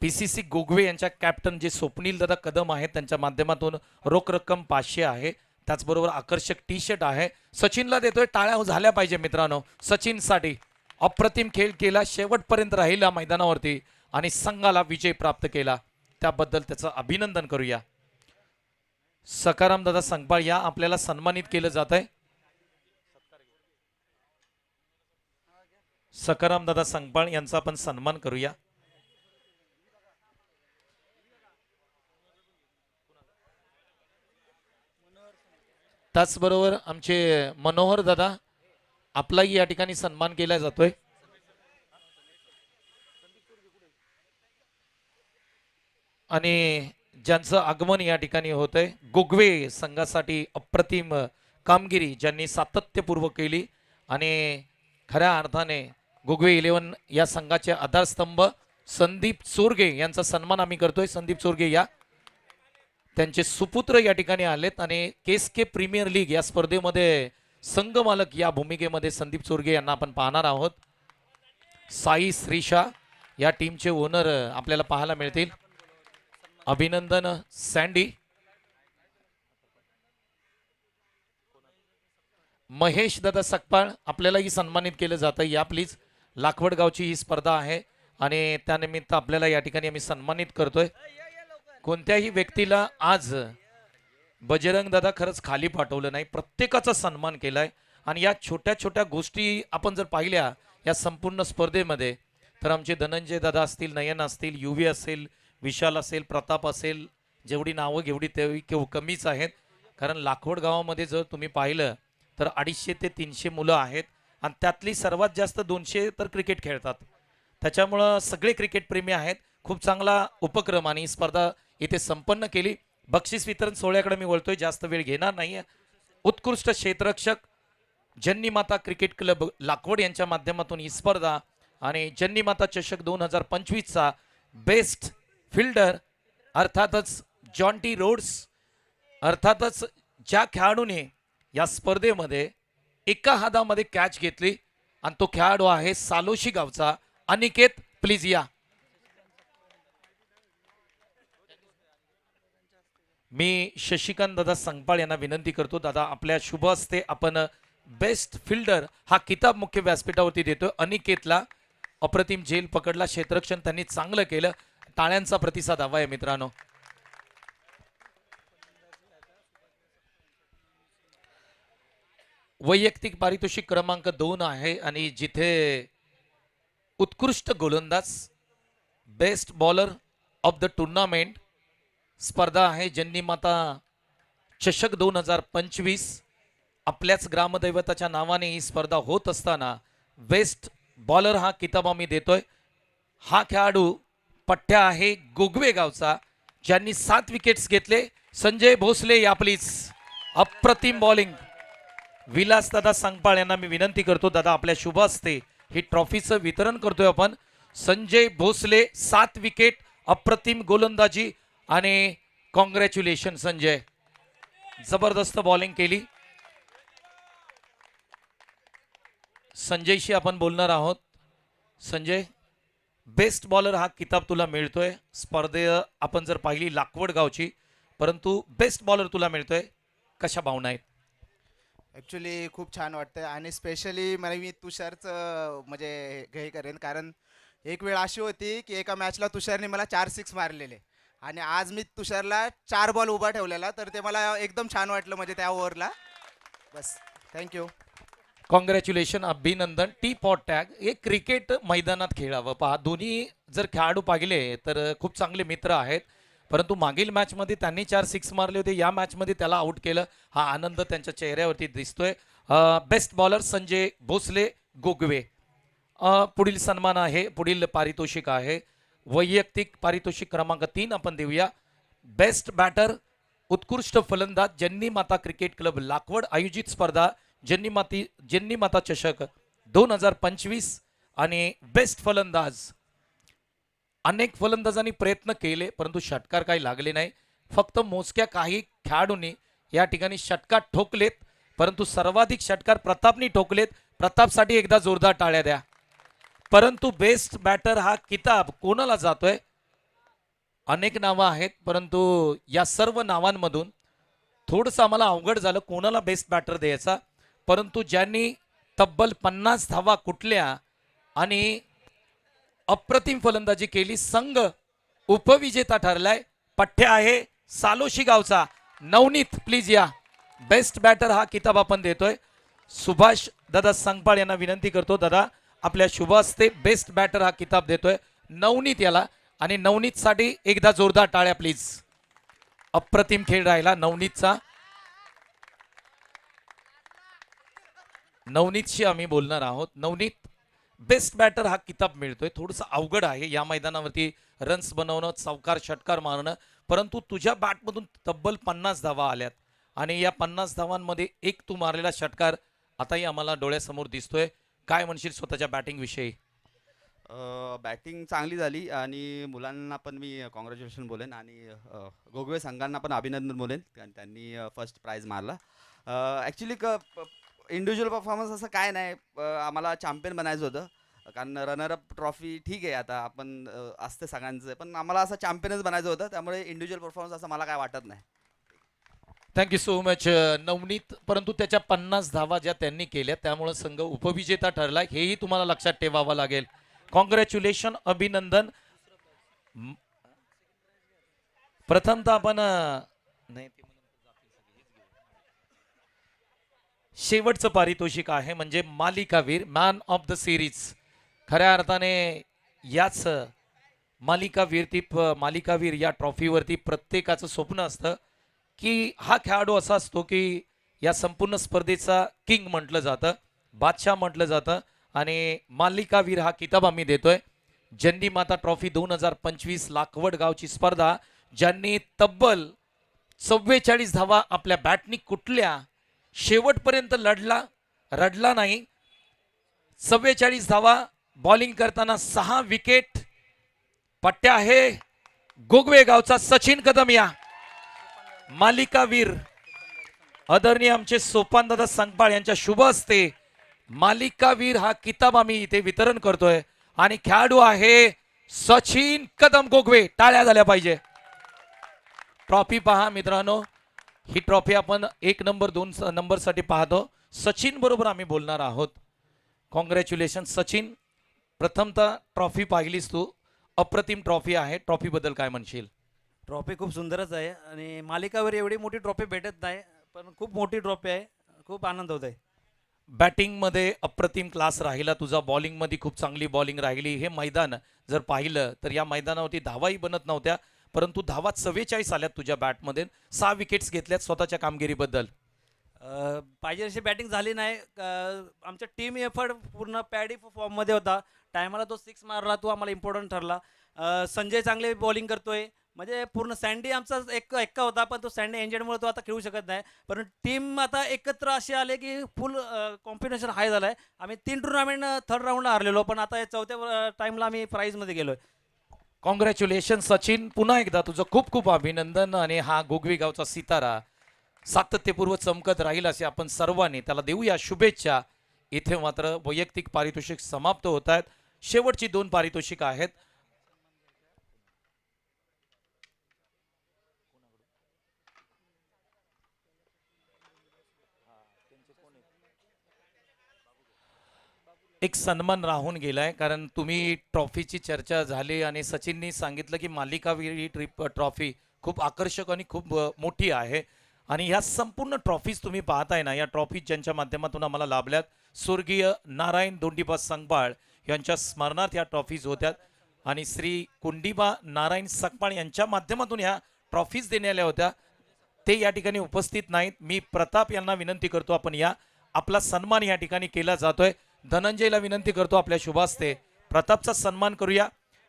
PCC गोगवे यांच्या कॅप्टन जे स्वप्नील दादा कदम आहेत त्यांच्या माध्यमातून रोख रक्कम 500 आहे. त्याचबरोबर आकर्षक टी-शर्ट आहे. सचिनला देतोय, टाळ्या झाल्या पाहिजे मित्रांनो सचिनसाठी. अप्रतिम खेळ केला, शेवटपर्यंत राहिला मैदानावरती आणि संघाला विजय प्राप्त केला, त्याबद्दल त्याचं अभिनंदन करूया. सखाराम दादा संगपाळ या आपल्याला सन्मानित केलं जात आहे. सखाराम दादा संगपाळ यांचा आपण सन्मान करूया. त्याचबरोबर आमचे मनोहर दादा आपलाही या ठिकाणी सन्मान केला जातोय. आणि ज्यांचं आगमन या ठिकाणी होतंय, गोगवे संघासाठी अप्रतिम कामगिरी ज्यांनी सातत्यपूर्व केली आणि खऱ्या अर्थाने गोगवे 11 या संघाचे आधारस्तंभ संदीप चोरगे यांचा सन्मान आम्ही करतोय. संदीप चोरगे या त्यांचे सुपुत्र या ठिकाणी आलेत आणि KSK प्रीमियर लीग या स्पर्धेमध्ये संघमालक या भूमिकेमध्ये संदीप चोरगे यांना आपण पाहणार आहोत. साई श्रीशा या टीमचे ओनर आपल्याला पाहायला मिळतील. अभिनंदन सँडी. महेश दादा सकपाळ आपल्यालाही सन्मानित केलं जातं. या प्लीज. लाखवड गावची ही स्पर्धा आहे आणि त्यानिमित्त आपल्याला या ठिकाणी आम्ही सन्मानित करतोय. कोणत्याही व्यक्तीला आज बजरंग दादा खरंच खाली पाठवलं नाही, प्रत्येकाचा सन्मान केलाय. आणि या छोट्या छोट्या गोष्टी आपण जर पाहिल्या या संपूर्ण स्पर्धेमध्ये तर आमचे धनंजय दादा असतील, नयन असतील, युवी असेल, विशाल असेल, प्रताप असेल, जेवढी नावं घेवढी तेवढी कमीच आहेत. कारण लाखवड गावामध्ये जर तुम्ही पाहिलं तर 250 ते 300 मुलं आहेत आणि त्यातली सर्वात जास्त 200 तर क्रिकेट खेळतात. त्याच्यामुळं सगळे क्रिकेट प्रेमी आहेत. खूप चांगला उपक्रम आणि स्पर्धा इथे संपन्न केली. बक्षीस वितरण सोहळ्याकडे मी वळतोय, जास्त वेळ घेणार नाहीये. उत्कृष्ट क्षेत्ररक्षक जन्नी माता क्रिकेट क्लब लाखवड यांच्या माध्यमातून ही स्पर्धा आणि जन्नी माता चषक 2025चा बेस्ट फिल्डर अर्थातच जॉन्टी रोड्स, अर्थातच ज्या खेळाडूने या स्पर्धेमध्ये एका हातामध्ये कॅच घेतली आणि तो खेळाडू आहे सालोशी गावचा अनिकेत. प्लीज या. मी शशिकांत दादा संगपाळ यांना विनंती करतो, दादा आपल्या शुभ हस्ते आपण बेस्ट फिल्डर हा किताब मुख्य व्यासपीठावरती देतोय. अनिकेतला अप्रतिम झेल पकडला, क्षेत्ररक्षण त्यांनी चांगलं केलं. टाळ्यांचा प्रतिसाद हवा आहे मित्रांनो. वैयक्तिक पारितोषिक क्रमांक 2 आहे आणि जिथे उत्कृष्ट गोलंदाज best bowler of the tournament स्पर्धा आहे. जन्नी माता चषक 2025 आपल्याच ग्रामदैवताच्या नावाने ही स्पर्धा होत असताना बेस्ट बॉलर हा किताब आम्ही देतोय. हा खेळाडू पठ्ठ्या आहे गोगवे गावचा, ज्यांनी 7 विकेट्स घेतले. संजय भोसले या प्लीज. अप्रतिम बॉलिंग. विलास दादा संगपाळ यांना मी विनंती करतो, दादा आपल्या शुभ हस्ते ही ट्रॉफीचं वितरण करतोय आपण. संजय भोसले 7 विकेट, अप्रतिम गोलंदाजी आणि कॉंग्रॅच्युलेशन संजय, जबरदस्त बॉलिंग केली. संजयशी आपण बोलणार आहोत. संजय, बेस्ट बॉलर हा किताब तुला मिळतोय. स्पर्धे आपण जर पाहिली लाखवड गावची, परंतु बेस्ट बॉलर तुला मिळतोय. कशा भावना आहेत?
ॲक्च्युली खूप छान वाटतं आणि स्पेशली मला मी तुषारचं म्हणजे हे करेन, कारण एक वेळ अशी होती की एका मॅचला तुषारने मला 4 सिक्स मारलेले आणि आज मी तुषारला 4 बॉल उभा ठेवलेला, तर ते मला एकदम छान वाटलं म्हणजे त्या ओव्हरला. बस, थँक्यू.
कॉंग्रॅच्युलेशन, अभिनंदन. टी पॉट टॅग हे क्रिकेट मैदानात खेळावं. पहा, दोन्ही जर खेळाडू पाहिले तर खूप चांगले मित्र आहेत, परंतु मागील मॅचमध्ये त्यांनी 4 सिक्स मारले होते, या मॅचमध्ये त्याला आउट केलं. हा आनंद त्यांच्या चेहऱ्यावरती दिसतोय. Best bowler Sanjay Bhosale Gogawe. पुढील सन्मान आहे, पुढील पारितोषिक आहे वैयक्तिक पारितोषिक क्रमांक 3 आपण देऊया. बेस्ट बॅटर उत्कृष्ट फलंदाज जन्नी माता क्रिकेट क्लब लाखवड आयोजित स्पर्धा जन्नी माता चषक 2025 आणि बेस्ट फलंदाज. अनेक फलंदाजांनी प्रयत्न केले परंतु षटकार काही लागले नाही. फक्त मोजक्या काही खेळाडूंनी या ठिकाणी षटकार ठोकलेत, परंतु सर्वाधिक षटकार प्रतापनी ठोकलेत. प्रतापसाठी एकदा जोरदार टाळ्या द्या. परंतु बेस्ट बॅटर हा किताब कोणाला जातोय? अनेक नावं आहेत, परंतु या सर्व नावांमधून थोडंसं आम्हाला अवघड झालं कोणाला बेस्ट बॅटर द्यायचा. परंतु ज्यांनी तब्बल 50 धावा कुठल्या आणि अप्रतिम फलंदाजी केली, संघ उपविजेता ठरलाय. पठ्या आहे सालोशी गावचा नवनीत, प्लीज या. बेस्ट बॅटर हा किताब आपण देतोय. सुभाष दादा संगपाळ यांना विनंती करतो, दादा आपल्या शुभ हस्ते बेस्ट बॅटर हा किताब देतोय नवनीत याला. आणि नवनीत साठी एकदा जोरदार टाळ्या प्लीज. अप्रतिम खेळ राहिला नवनीतचा. नवनीतशी आम्ही बोलणार आहोत. नवनीत, बेस्ट बॅटर हा किताब मिळतोय. थोडंसं अवघड आहे या मैदानावरती रन्स बनवणं, चौकार षटकार मारणं, परंतु तुझ्या बॅटमधून तब्बल 50 धावा आल्यात आणि या 50 धावांमध्ये एक तू मारलेला षटकार आताही आम्हाला डोळ्यासमोर दिसतोय. काय म्हणशील स्वतःच्या बॅटिंग विषयी?
बॅटिंग चांगली झाली आणि मुलांना पण मी कॉंग्रॅच्युलेशन बोलेन आणि गोगवे संघांना पण अभिनंदन बोलेन, कारण त्यांनी फर्स्ट प्राइज मारला. ॲक्च्युली इंडिव्हिज्युअल परफॉर्मन्स असं काय नाही, आम्हाला चॅम्पियन बनायचं होतं, कारण रनरअप ट्रॉफी ठीक आहे आता आपण असते सगळ्यांचं, पण आम्हाला असं चॅम्पियनच बनायचं होतं, त्यामुळे इंडिव्हिज्युअल परफॉर्मन्स असं मला काय वाटत नाही.
Thank you so much Navneet. परंतु त्याच्या 50 धावा ज्या त्यांनी केल्या त्यामुळे संघ उपविजेता ठरला, हेही तुम्हाला लक्षात ठेवावं लागेल. कॉंग्रॅच्युलेशन, अभिनंदन. प्रथमतः आपण शेवटचं पारितोषिक आहे म्हणजे मालिकावीर, मॅन ऑफ द सिरीज. खऱ्या अर्थाने याच मालिकावीर या ट्रॉफीवरती प्रत्येकाचं स्वप्न असतं की हा खेळाडू असा असतो की या संपूर्ण स्पर्धेचा किंग म्हटलं जातं, बादशाह म्हटलं जातं. आणि मालिकावीर हा किताब आम्ही देतोय. जन्नी माता ट्रॉफी 2025 लाखवड गावची स्पर्धा, ज्यांनी तब्बल 44 धावा आपल्या बॅटनी कुठल्या, शेवटपर्यंत रडला नाही. 44 धावा, बॉलिंग करताना 6 विकेट. पट्ट्या आहे गोगवे गावचा सचिन कदम. या मालिकावीर आदरणीय आमचे सोपान दादा संगपाळ यांच्या शुभ हस्ते मालिकावीर हा किताब आम्ही इथे वितरण करतोय. आणि खेळाडू आहे सचिन कदम गोगवे. टाळ्या झाल्या पाहिजे. ट्रॉफी पहा मित्रांनो, ही ट्रॉफी आपण 1 नंबर 2 नंबर साठी पाहतो. सचिन बरोबर आम्ही बोलणार आहोत. कॉंग्रॅच्युलेशन सचिन. प्रथमतः ट्रॉफी पाहिलीस तू, अप्रतिम ट्रॉफी आहे. ट्रॉफी बद्दल काय म्हणशील?
ट्रॉफी खूप सुंदरच आहे आणि मालिकावर एवढी मोठी ट्रॉफी भेटत नाही, पण खूप मोठी ट्रॉफी आहे. खूप आनंद होत आहे.
बॅटिंग मध्ये अप्रतिम क्लास राहिला तुझा, बॉलिंग मध्ये खूप चांगली बॉलिंग राहिली. हे मैदान जर पाहिलं तर या मैदानावरती धावाही बनत नव्हत्या, परंतु धावा 44 आल्यात तुझ्या बॅटमध्ये. 6 विकेट्स घेतल्यात स्वतःच्या कामगिरीबद्दल.
पाहिजे अशी बॅटिंग झाली नाही. आमचा टीम एफर्ट पूर्ण पॅडी फॉर्ममध्ये होता. टायमाला तो 6 मारला, तो आम्हाला इम्पॉर्टंट ठरला. संजय चांगले बॉलिंग करतोय, म्हणजे पूर्ण सँडी आमचा एक्का होता, पण तो सँडी इंजर्डमुळे तो आता खेळू शकत नाही. पण टीम आता एकत्र असे आले की फुल कॉम्बिनेशन हाय झालं आहे. आम्ही 3 टुर्नामेंट थर्ड राऊंडला हारलेलो, पण आता 4थ्या टाईमला आम्ही प्राईजमध्ये गेलो आहे.
कॉंग्रॅच्युलेशन सचिन, पुन्हा एकदा तुझं खूप खूप अभिनंदन. आणि हा गोगवी गावचा सितारा सातत्यपूर्व चमकत राहील असे आपण सर्वांनी त्याला देऊया शुभेच्छा. इथे मात्र वैयक्तिक पारितोषिक समाप्त होत आहेत. शेवटची 2 पारितोषिक आहेत. एक सन्मान राहून गेलाय, कारण तुम्ही ट्रॉफीची चर्चा झाली आणि सचिननी सांगितलं की मालिकावीर ही ट्रॉफी खूप आकर्षक आणि खूप मोठी आहे. आणि ह्या संपूर्ण ट्रॉफीज तुम्ही पाहताय ना, या ट्रॉफीज ज्यांच्या माध्यमातून आम्हाला लाभल्यात, स्वर्गीय नारायण दोंडीबा संगपाळ यांच्या स्मरणार्थ या ट्रॉफीज होत्या. आणि श्री कुंडीबा नारायण संगपाळ यांच्या माध्यमातून ह्या ट्रॉफीज देण्यात आल्या होत्या. ते या ठिकाणी उपस्थित नाहीत. मी प्रताप यांना विनंती करतो, आपण या आपला सन्मान या ठिकाणी केला जातोय. धनंजयला विनंती करतो आपल्या शुभास्ते प्रतापचा सन्मान करूया,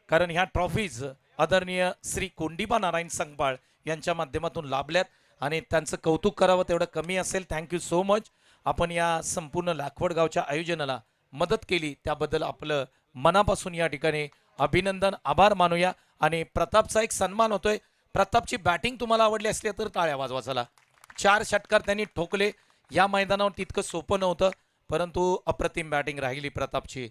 कारण ह्या ट्रॉफीज आदरणीय श्री कोंडीबा नारायण संगपाळ यांच्या माध्यमातून लाभल्यात आणि त्यांचं कौतुक करावं तेवढं कमी असेल. Thank you so much. आपण या संपूर्ण लाखवड गावच्या आयोजनाला मदत केली त्याबद्दल आपलं मनापासून या ठिकाणी अभिनंदन, आभार मानूया. आणि प्रतापचा एक सन्मान होतोय. प्रतापची बॅटिंग तुम्हाला आवडली असली तर टाळ्या वाजवा. चला, 4 षटकार त्यांनी ठोकले. या मैदानावर तितकं सोपं नव्हतं, परंतु अप्रतिम बॅटिंग राहिली प्रतापची.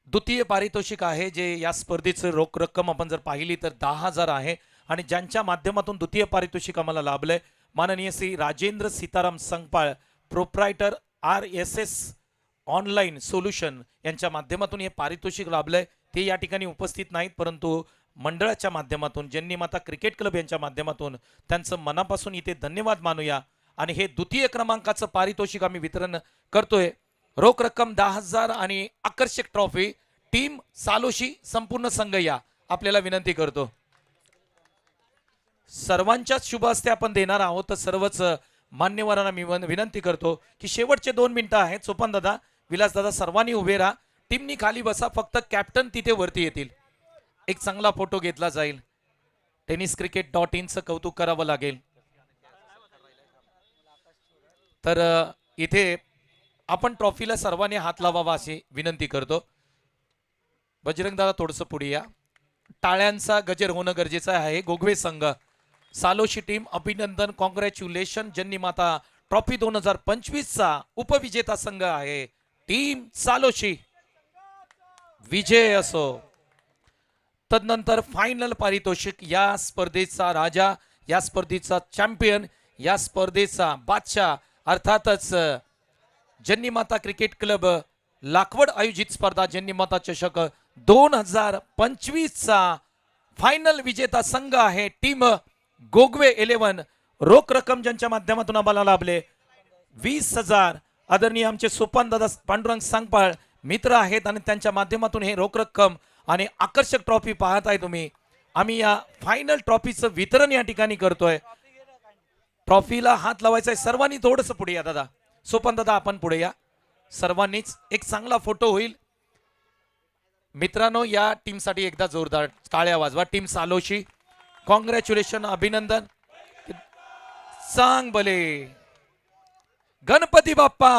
द्वितीय पारितोषिक आहे जे या स्पर्धेचं रोख रक्कम आपण जर पाहिली तर 10,000 आहे. आणि ज्यांच्या माध्यमातून द्वितीय पारितोषिक आम्हाला लाभलंय, माननीय Shri Rajendra Sitaram Sangpal, proprietor RSS online solution यांच्या माध्यमातून हे पारितोषिक लाभलंय. ते या ठिकाणी उपस्थित नाहीत, परंतु मंडळाच्या माध्यमातून जन्नी माता क्रिकेट क्लब यांच्या माध्यमातून त्यांचं मनापासून इथे धन्यवाद मानूया. आणि हे द्वितीय क्रमांकाचं पारितोषिक आम्ही वितरण करतोय. रोख रक्कम 10,000 आणि आकर्षक ट्रॉफी. टीम सालोशी संपूर्ण संघ या आपल्याला विनंती करतो. सर्वांच्याच शुभ हस्ते आपण देणार आहोत, तर सर्वच मान्यवरांना मी विनंती करतो की शेवटचे 2 मिनिटं आहेत. सोपन दादा, विलास दादा, सर्वांनी उभे राहा. टीमनी खाली बसा, फक्त कॅप्टन तिथे वरती येतील. एक चांगला फोटो घेतला जाईल. tenniscricket.in कौतुक करावं लागेल. तर इथे आपण ट्रॉफीला सर्वांनी हात लावावा अशी विनंती करतो. बजरंग दादा थोडंसं पुढे या. टाळ्यांचा गजर होणं गरजेचं आहे. गोगवे संघ सालोशी टीम अभिनंदन, कॉंग्रॅच्युलेशन. जन्नी माता ट्रॉफी 2025चा उपविजेता संघ आहे टीम सालोशी. विजय असो. तदनंतर फायनल पारितोषिक, या स्पर्धेचा राजा, या स्पर्धेचा चॅम्पियन, या स्पर्धेचा बादशाह अर्थातच जन्नी माता क्रिकेट क्लब लाखवड आयोजित स्पर्धा जन्नी माता चषक 2025चा फायनल विजेता संघ आहे टीम गोगवे 11. रोख रक्कम ज्यांच्या माध्यमातून आम्हाला लाभले 20,000. आदरणीय आमचे सोपान दादा पांडुरंग संगपाळ मित्र आहेत आणि त्यांच्या माध्यमातून हे रोख रक्कम आणि आकर्षक ट्रॉफी पाहताय तुम्ही. आम्ही या फायनल ट्रॉफीचं वितरण या ठिकाणी करतोय. ट्रॉफीला हात लावायचा आहे. सर्वांनी थोडंसं पुढे या दादा. सोपन दादा, आपण पुढे या. सर्वांनीच एक चांगला फोटो होईल. मित्रांनो, या टीमसाठी एकदा जोरदार टाळ्या वाजवा. टीम सालोशी कॉंग्रॅच्युलेशन, अभिनंदन. सांग भले गणपती बाप्पा.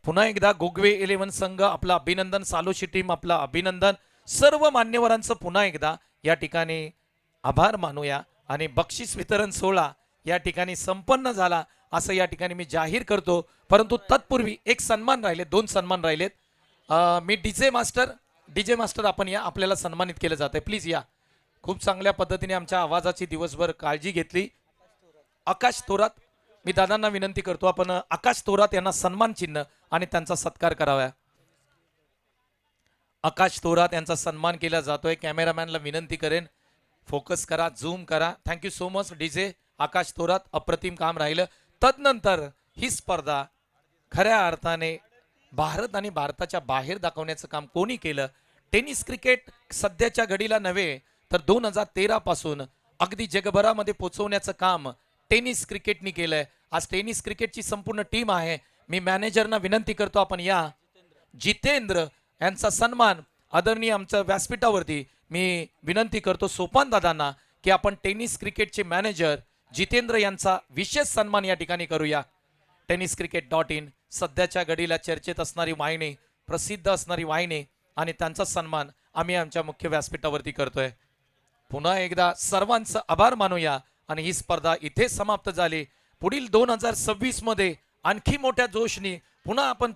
पुन्हा एकदा गोगवे 11 संघ आपलं अभिनंदन, सालोशी टीम आपलं अभिनंदन. सर्व मान्यवरांचं पुन्हा एकदा या ठिकाणी आभार मानूया. आणि बक्षीस वितरण सोहळा या ठिकाणी संपन्न झाला असं या ठिकाणी मी जाहीर करतो. परंतु तत्पूर्वी एक सन्मान राहिले, 2 सन्मान राहिलेत. मी डीजे मास्टर आपण या, आपल्याला सन्मानित केलं जात आहे. प्लीज या. खूप चांगल्या पद्धतीने आमच्या आवाजाची दिवसभर काळजी घेतली. आकाश थोरात, मी दादांना विनंती करतो आपण आकाश थोरात यांना सन्मान चिन्ह आणि त्यांचा सत्कार करावा. आकाश थोरात यांचा सन्मान केला जातोय. कॅमेरामॅनला विनंती करेन, फोकस करा, झूम करा. थँक्यू सो मच डीजे आकाश थोरात, अप्रतिम काम राहिलं. तदनंतर ही स्पर्धा खऱ्या अर्थाने भारत आणि भारताच्या बाहेर दाखवण्याचं काम कोणी केलं? टेनिस क्रिकेट सध्याच्या घडीला नव्हे तर 2013 पासून अगदी जगभरामध्ये पोहोचवण्याचं काम टेनिस क्रिकेटनी केलंय. आज टेनिस क्रिकेटची संपूर्ण टीम आहे. मी मॅनेजरना विनंती करतो आपण या. जितेंद्र यांचा सन्मान आदरणीय आमच्या व्यासपीठावरती मी विनंती करतो सोपान दादांना की आपण टेनिस क्रिकेटचे मॅनेजर जितेंद्र यांचा विशेष सन्मान या ठिकाणी करूया. tenniscricket.in सध्याच्या घडीला चर्चेत असणारी वाहिनी, प्रसिद्ध असणारी वाहिनी आणि त्यांचा सन्मान आम्ही आमच्या मुख्य व्यासपीठावरती करतोय. पुन्हा एकदा सर्वांचं आभार मानूया आणि ही स्पर्धा इथे समाप्त झाली. पुढील 2026 मध्ये आणखी मोठ्या जोशनी पुन्हा आपण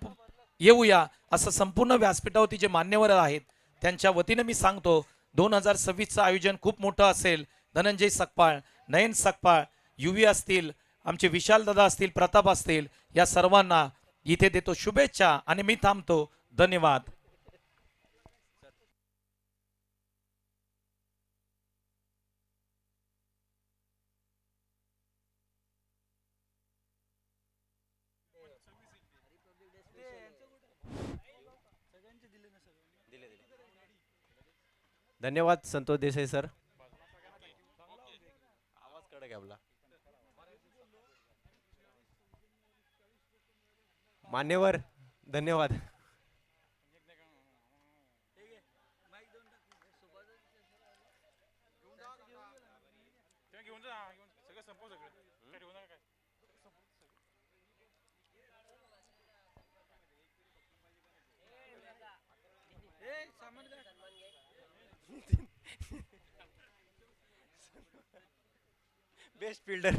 येऊया असं संपूर्ण व्यासपीठावरती जे मान्यवर आहेत त्यांच्या वतीने मी सांगतो. 2026चं आयोजन खूप मोठं असेल. धनंजय सकपाळ, नयन सकपाळ, युवी असतील, आमचे विशाल दादा असतील, प्रताप असतील, या सर्वांना इथे देतो शुभेच्छा आणि मी थांबतो. धन्यवाद.
धन्यवाद संतोष देसाई सर. आवाज कडक आपला. मान्यवर धन्यवाद. Best fielder.